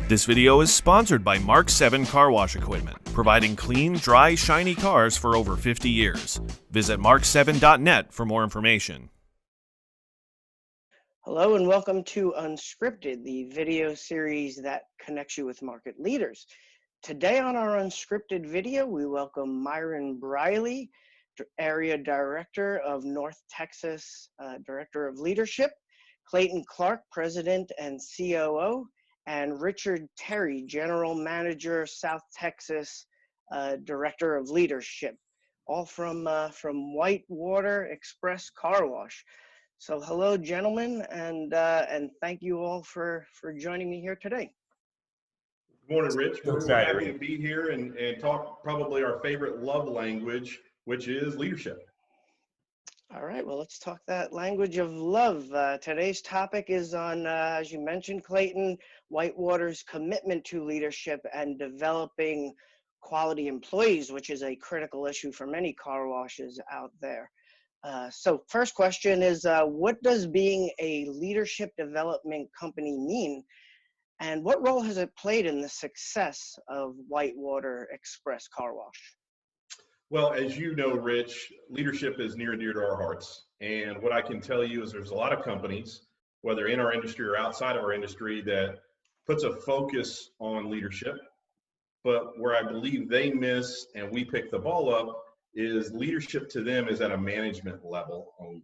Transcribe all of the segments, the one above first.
This video is sponsored by Mark 7 Car Wash Equipment, providing clean, dry, shiny cars for over 50 years. Visit mark7.net for more information. Hello and welcome to Unscripted, the video series that connects you with market leaders. Today on our Unscripted video, we welcome Miron Briley, Area Director of North Texas, Director of Leadership, Clayton Clark, President and COO, and Richard Terry, General Manager, South Texas, Director of Leadership, all from WhiteWater Express Car Wash. So hello, gentlemen, and thank you all for joining me here today. Good morning, Rich. We're happy to be here and talk probably our favorite love language, which is leadership. All right, well, let's talk that language of love. Today's topic is on, as you mentioned, Clayton, WhiteWater's commitment to leadership and developing quality employees, which is a critical issue for many car washes out there. So first question is, what does being a leadership development company mean? And what role has it played in the success of WhiteWater Express Car Wash? Well, as you know, Rich, leadership is near and dear to our hearts. And what I can tell you is there's a lot of companies, whether in our industry or outside of our industry, that puts a focus on leadership. But where I believe they miss and we pick the ball up is leadership to them is at a management level only.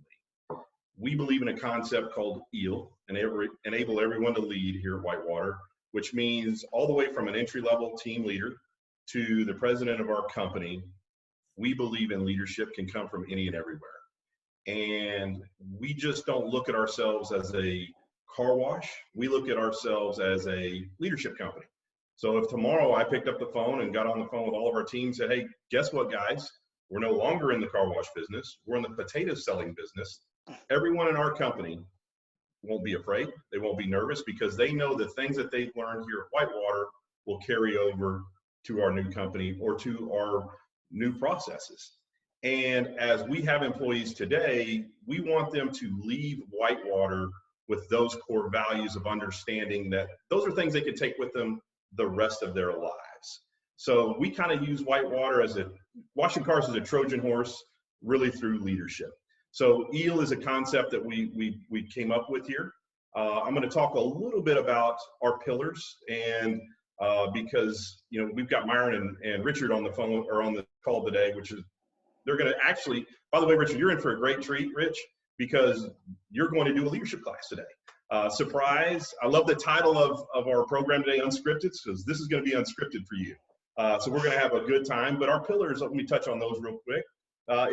We believe in a concept called EAL, enable everyone to lead here at WhiteWater, which means all the way from an entry-level team leader to the president of our company. We believe in leadership can come from any and everywhere. And we just don't look at ourselves as a car wash. We look at ourselves as a leadership company. So if tomorrow I picked up the phone and got on the phone with all of our team and said, hey, guess what, guys? We're no longer in the car wash business. We're in the potato selling business. Everyone in our company won't be afraid. They won't be nervous because they know the things that they've learned here at WhiteWater will carry over to our new company or to our new processes. And as we have employees today, we want them to leave WhiteWater with those core values of understanding that those are things they could take with them the rest of their lives. So we kind of use WhiteWater as washing cars as a Trojan horse, really through leadership. So EAL is a concept that we came up with here. I'm going to talk a little bit about our pillars, and because we've got Miron and Richard on the phone or on the call today, which is they're going to actually. By the way, Richard, you're in for a great treat, Rich, because you're going to do a leadership class today. Surprise! I love the title of our program today, Unscripted, because this is going to be unscripted for you. So we're going to have a good time. But our pillars, let me touch on those real quick,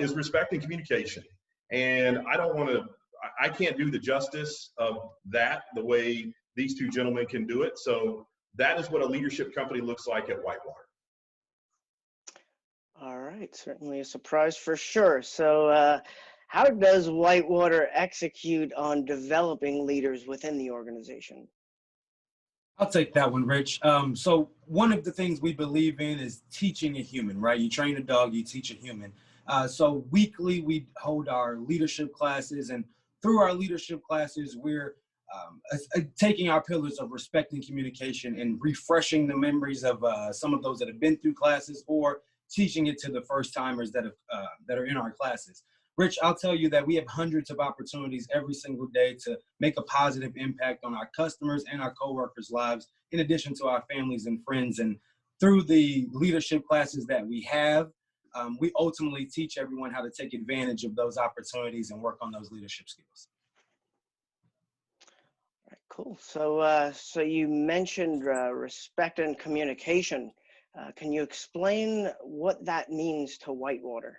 is respect and communication. And I can't do the justice of that the way these two gentlemen can do it. So that is what a leadership company looks like at WhiteWater. All right, certainly a surprise for sure. So how does WhiteWater execute on developing leaders within the organization? I'll take that one, Rich. So one of the things we believe in is teaching a human, right? You train a dog, you teach a human. So weekly, we hold our leadership classes, and through our leadership classes, we're taking our pillars of respect and communication and refreshing the memories of some of those that have been through classes, or teaching it to the first timers that are in our classes. Rich, I'll tell you that we have hundreds of opportunities every single day to make a positive impact on our customers and our coworkers' lives, in addition to our families and friends. And through the leadership classes that we have, we ultimately teach everyone how to take advantage of those opportunities and work on those leadership skills. All right, cool. So you mentioned respect and communication. Can you explain what that means to WhiteWater?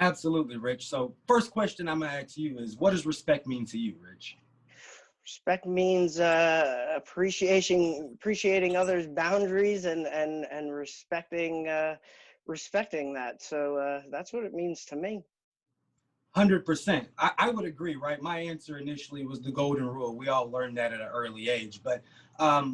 Absolutely, Rich. So first question I'm going to ask you is, what does respect mean to you, Rich? Respect means appreciating others' boundaries and respecting that. So that's what it means to me. 100%. I would agree, right? My answer initially was the golden rule. We all learned that at an early age. But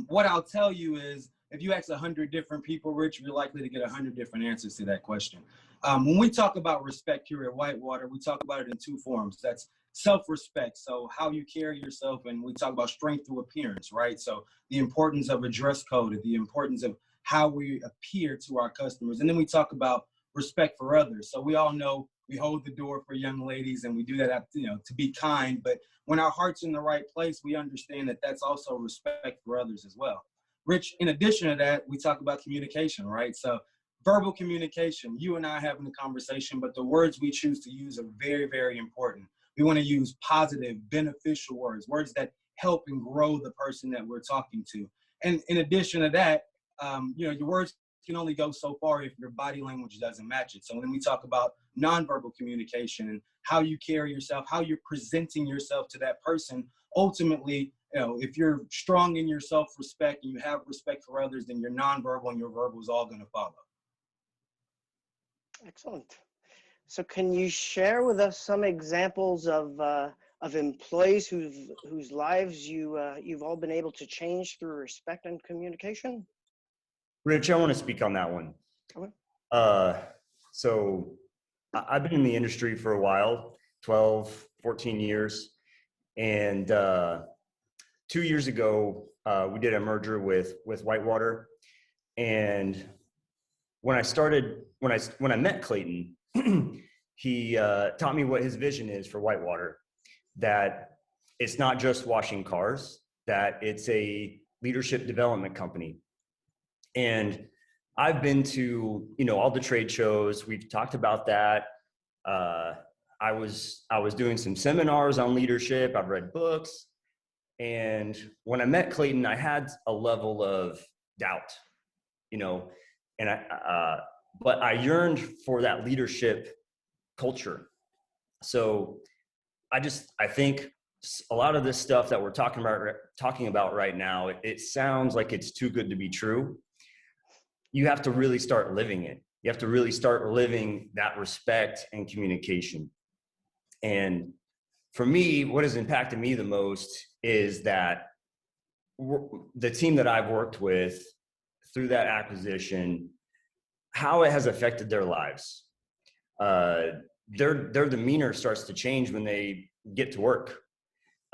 what I'll tell you is if you ask 100 different people, Rich, you're likely to get 100 different answers to that question. When we talk about respect here at WhiteWater, we talk about it in two forms. That's self-respect, so how you carry yourself, and we talk about strength through appearance, right? So the importance of a dress code, the importance of how we appear to our customers. And then we talk about respect for others. So we all know we hold the door for young ladies, and we do that, to be kind. But when our heart's in the right place, we understand that that's also respect for others as well. Rich, in addition to that, we talk about communication, right? So verbal communication, you and I having a conversation, but the words we choose to use are very, very important. We want to use positive, beneficial words, words that help and grow the person that we're talking to. And in addition to that, your words can only go so far if your body language doesn't match it. So when we talk about nonverbal communication and how you carry yourself, how you're presenting yourself to that person, ultimately, if you're strong in your self-respect and you have respect for others, then your nonverbal and your verbal is all going to follow. Excellent. So can you share with us some examples of employees whose lives you've all been able to change through respect and communication? Rich, I want to speak on that one. Okay. So I've been in the industry for a while, 12, 14 years. And 2 years ago, we did a merger with WhiteWater. And when I met Clayton, he taught me what his vision is for WhiteWater, that it's not just washing cars, that it's a leadership development company. And I've been to, all the trade shows. We've talked about that. I was doing some seminars on leadership. I've read books. And when I met Clayton, I had a level of doubt, but I yearned for that leadership culture. So I think a lot of this stuff that we're talking about right now, it sounds like it's too good to be true. You have to really start living it. You have to really start living that respect and communication. And for me, what has impacted me the most is that the team that I've worked with through that acquisition, how it has affected their lives. Their demeanor starts to change when they get to work.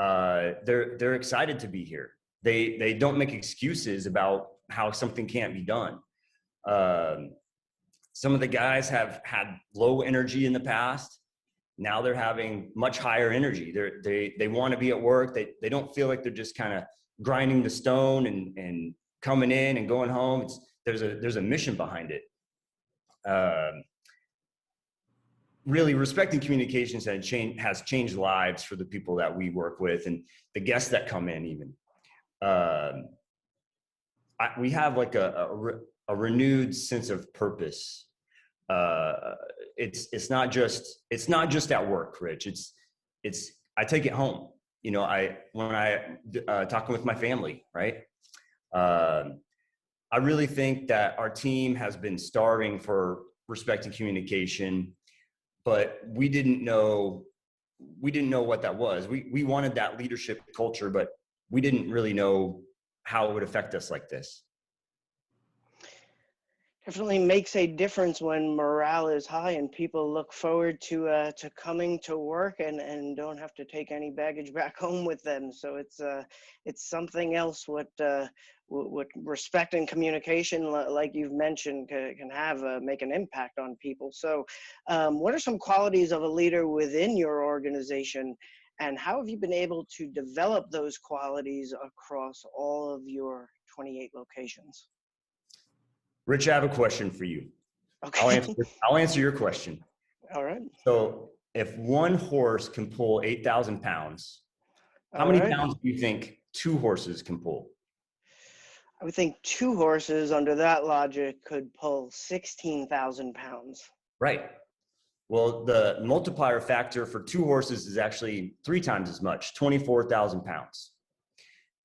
They're excited to be here. They don't make excuses about how something can't be done. Some of the guys have had low energy in the past. Now they're having much higher energy. They want to be at work. They don't feel like they're just kind of grinding the stone and coming in and going home. There's a mission behind it. Really, respecting communications has changed lives for the people that we work with and the guests that come in even. We have like a renewed sense of purpose. It's not just at work, Rich. I take it home. When I talking with my family, right? I really think that our team has been starving for respect and communication, but we didn't know what that was. We wanted that leadership culture, but we didn't really know how it would affect us like this. Definitely makes a difference when morale is high and people look forward to coming to work and don't have to take any baggage back home with them. So it's something else what respect and communication, like you've mentioned, can have make an impact on people. So what are some qualities of a leader within your organization, and how have you been able to develop those qualities across all of your 28 locations? Rich, I have a question for you. Okay. I'll answer your question. All right. So if one horse can pull 8,000 pounds, how many pounds do you think two horses can pull? I would think two horses under that logic could pull 16,000 pounds. Right. Well, the multiplier factor for two horses is actually 3 times as much, 24,000 pounds.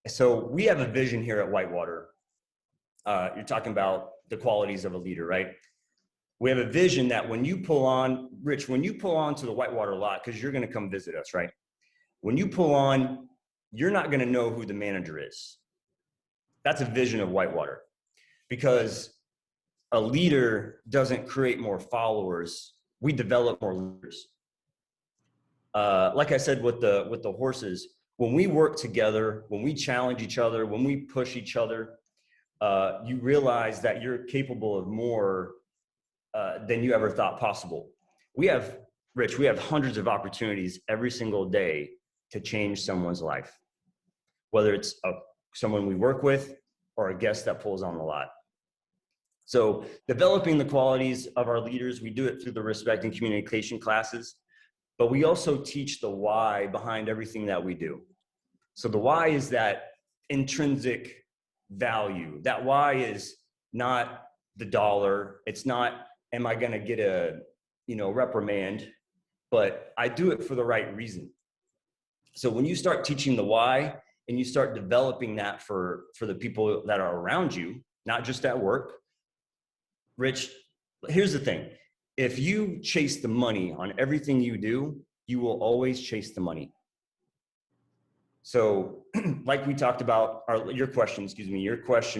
So we have a vision here at WhiteWater. You're talking about the qualities of a leader, right? We have a vision that when you pull on, Rich, when you pull on to the WhiteWater lot, because you're going to come visit us, right? When you pull on, you're not going to know who the manager is. That's a vision of WhiteWater. because a leader doesn't create more followers. We develop more leaders. Like I said, with the horses, when we work together, when we challenge each other, when we push each other, you realize that you're capable of more than you ever thought possible. We have hundreds of opportunities every single day to change someone's life, whether it's someone we work with or a guest that pulls on the lot. So developing the qualities of our leaders, we do it through the respect and communication classes, but we also teach the why behind everything that we do. So the why is that intrinsic value. That why is not the dollar. It's not, am I going to get a, reprimand, but I do it for the right reason. So when you start teaching the why and you start developing that for the people that are around you, not just at work. Rich, here's the thing. If you chase the money on everything you do, you will always chase the money. So like we talked about, your question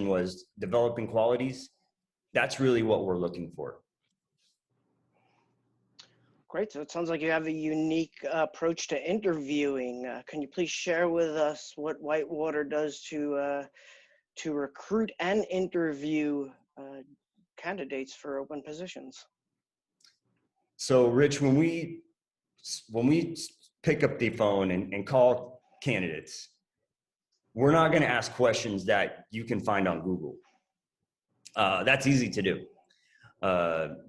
was developing qualities. That's really what we're looking for. Great. So it sounds like you have a unique approach to interviewing. Can you please share with us what WhiteWater does to recruit and interview candidates for open positions? So Rich, when we pick up the phone and call candidates, we're not going to ask questions that you can find on Google. That's easy to do.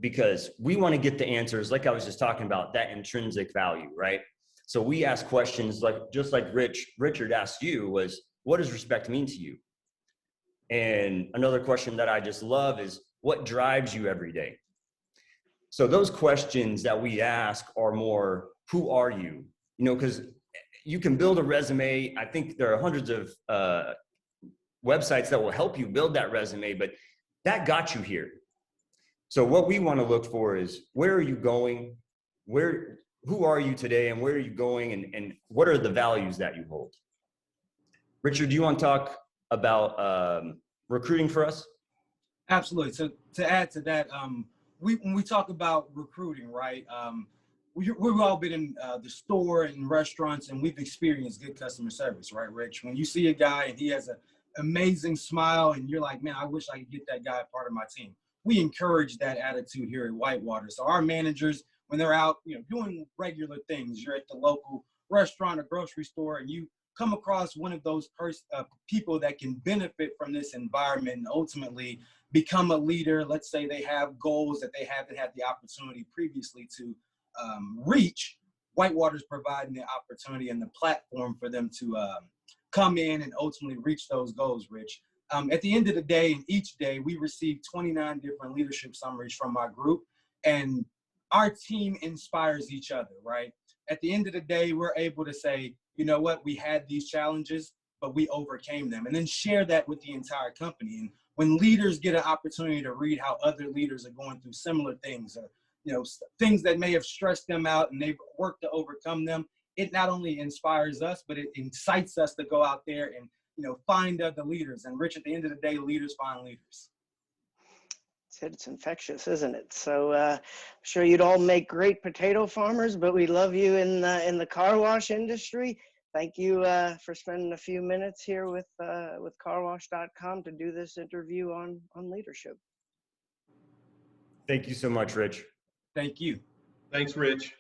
Because we want to get the answers, like I was just talking about, that intrinsic value, right? So we ask questions just like Richard asked you was, what does respect mean to you? And another question that I just love is, what drives you every day? So those questions that we ask are more, who are you? Because you can build a resume. I think there are hundreds of websites that will help you build that resume, but that got you here. So what we want to look for is, where are you going? Who are you today, and where are you going, and what are the values that you hold? Richard, do you want to talk about recruiting for us? Absolutely. So to add to that, when we talk about recruiting, right? We've all been in the store and restaurants, and we've experienced good customer service, right, Rich? When you see a guy and he has an amazing smile, and you're like, man, I wish I could get that guy part of my team. We encourage that attitude here at WhiteWater. So our managers, when they're out, doing regular things, you're at the local restaurant or grocery store, and you come across one of those people that can benefit from this environment and ultimately become a leader. Let's say they have goals that they haven't had the opportunity previously to reach. WhiteWater's providing the opportunity and the platform for them to come in and ultimately reach those goals, Rich. At the end of the day, and each day, we receive 29 different leadership summaries from our group, and our team inspires each other, right? At the end of the day, we're able to say, you know what, we had these challenges, but we overcame them, and then share that with the entire company. And when leaders get an opportunity to read how other leaders are going through similar things, or things that may have stressed them out and they've worked to overcome them, it not only inspires us, but it incites us to go out there and find other leaders. And Rich, at the end of the day, leaders find leaders. It's infectious, isn't it? So I'm sure you'd all make great potato farmers, but we love you in the car wash industry. Thank you for spending a few minutes here with carwash.com to do this interview on leadership. Thank you so much, Rich. Thank you. Thanks, Rich.